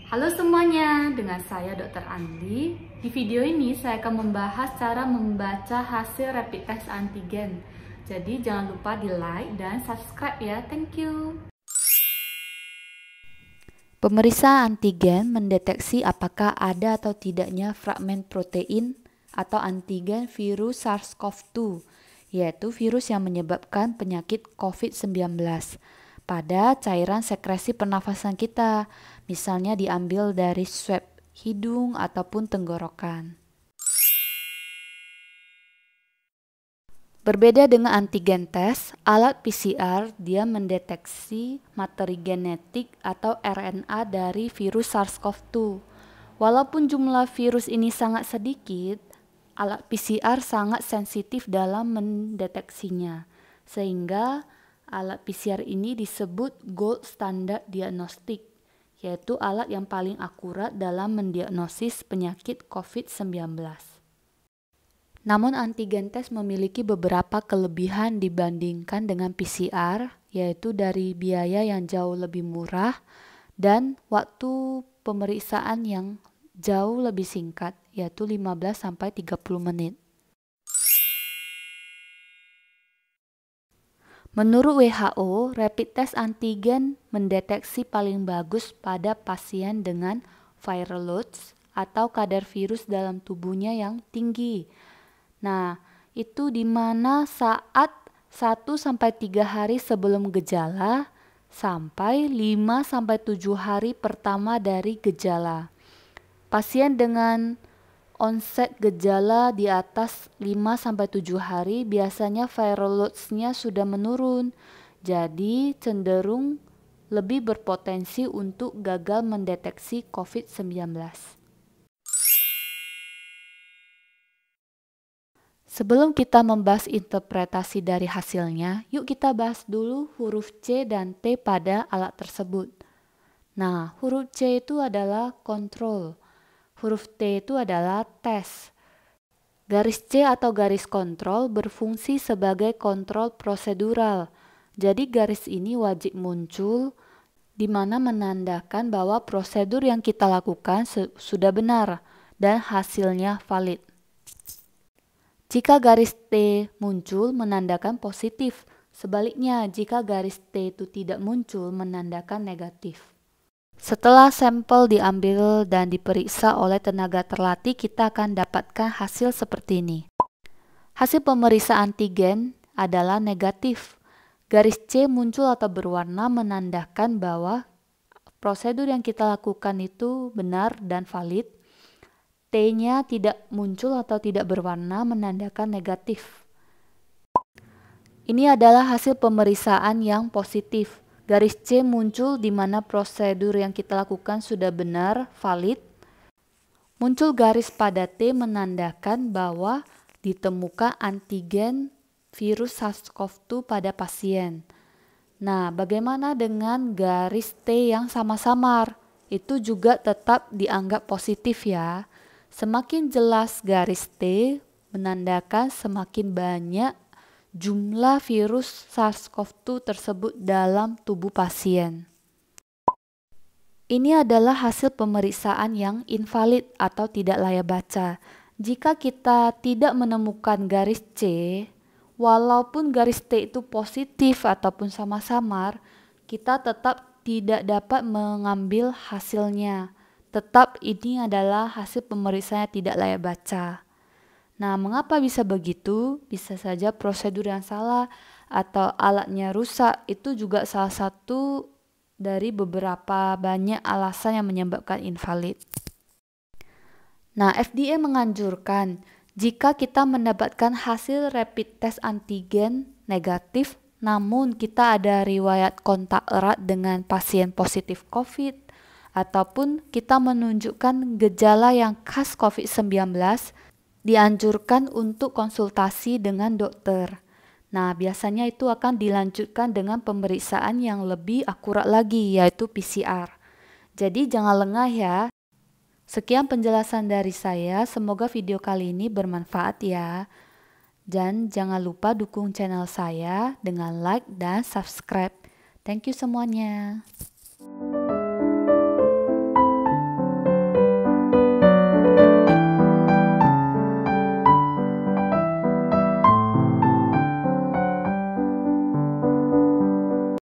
Halo semuanya, dengan saya Dr. Andi. Di video ini saya akan membahas cara membaca hasil rapid test antigen. Jadi jangan lupa di like dan subscribe ya, thank you. Pemeriksa antigen mendeteksi apakah ada atau tidaknya fragmen protein atau antigen virus SARS-CoV-2, yaitu virus yang menyebabkan penyakit COVID-19 pada cairan sekresi pernafasan kita, misalnya diambil dari swab hidung ataupun tenggorokan. Berbeda dengan antigen tes, alat PCR dia mendeteksi materi genetik atau RNA dari virus SARS-CoV-2. Walaupun jumlah virus ini sangat sedikit, alat PCR sangat sensitif dalam mendeteksinya, sehingga alat PCR ini disebut gold standard diagnostik, yaitu alat yang paling akurat dalam mendiagnosis penyakit COVID-19. Namun antigen tes memiliki beberapa kelebihan dibandingkan dengan PCR, yaitu dari biaya yang jauh lebih murah dan waktu pemeriksaan yang jauh lebih singkat, yaitu 15-30 menit. Menurut WHO, rapid test antigen mendeteksi paling bagus pada pasien dengan viral loads atau kadar virus dalam tubuhnya yang tinggi. Nah, itu di mana saat 1-3 hari sebelum gejala sampai 5-7 hari pertama dari gejala. Pasien dengan onset gejala di atas 5-7 hari biasanya viral loads-nya sudah menurun, jadi cenderung lebih berpotensi untuk gagal mendeteksi COVID-19. Sebelum kita membahas interpretasi dari hasilnya, yuk kita bahas dulu huruf C dan T pada alat tersebut. Nah, huruf C itu adalah kontrol, huruf T itu adalah tes. Garis C atau garis kontrol berfungsi sebagai kontrol prosedural. Jadi garis ini wajib muncul di mana menandakan bahwa prosedur yang kita lakukan sudah benar dan hasilnya valid. Jika garis T muncul menandakan positif, sebaliknya jika garis T itu tidak muncul menandakan negatif. Setelah sampel diambil dan diperiksa oleh tenaga terlatih, kita akan dapatkan hasil seperti ini. Hasil pemeriksa antigen adalah negatif. Garis C muncul atau berwarna menandakan bahwa prosedur yang kita lakukan itu benar dan valid. T-nya tidak muncul atau tidak berwarna menandakan negatif. Ini adalah hasil pemeriksaan yang positif. Garis C muncul di mana prosedur yang kita lakukan sudah benar, valid. Muncul garis pada T menandakan bahwa ditemukan antigen virus SARS-CoV-2 pada pasien. Nah, bagaimana dengan garis T yang sama samar? Itu juga tetap dianggap positif ya. Semakin jelas garis T menandakan semakin banyak jumlah virus SARS-CoV-2 tersebut dalam tubuh pasien. Ini adalah hasil pemeriksaan yang invalid atau tidak layak baca. Jika kita tidak menemukan garis C, walaupun garis T itu positif ataupun sama samar, kita tetap tidak dapat mengambil hasilnya. Tetap ini adalah hasil pemeriksaan yang tidak layak baca. Nah, mengapa bisa begitu? Bisa saja prosedur yang salah atau alatnya rusak. Itu juga salah satu dari beberapa banyak alasan yang menyebabkan invalid. Nah, FDA menganjurkan jika kita mendapatkan hasil rapid test antigen negatif, namun kita ada riwayat kontak erat dengan pasien positif COVID, ataupun kita menunjukkan gejala yang khas COVID-19, dianjurkan untuk konsultasi dengan dokter. Nah, biasanya itu akan dilanjutkan dengan pemeriksaan yang lebih akurat lagi, yaitu PCR. Jadi jangan lengah ya. Sekian penjelasan dari saya, semoga video kali ini bermanfaat ya. Dan jangan lupa dukung channel saya dengan like dan subscribe. Thank you semuanya.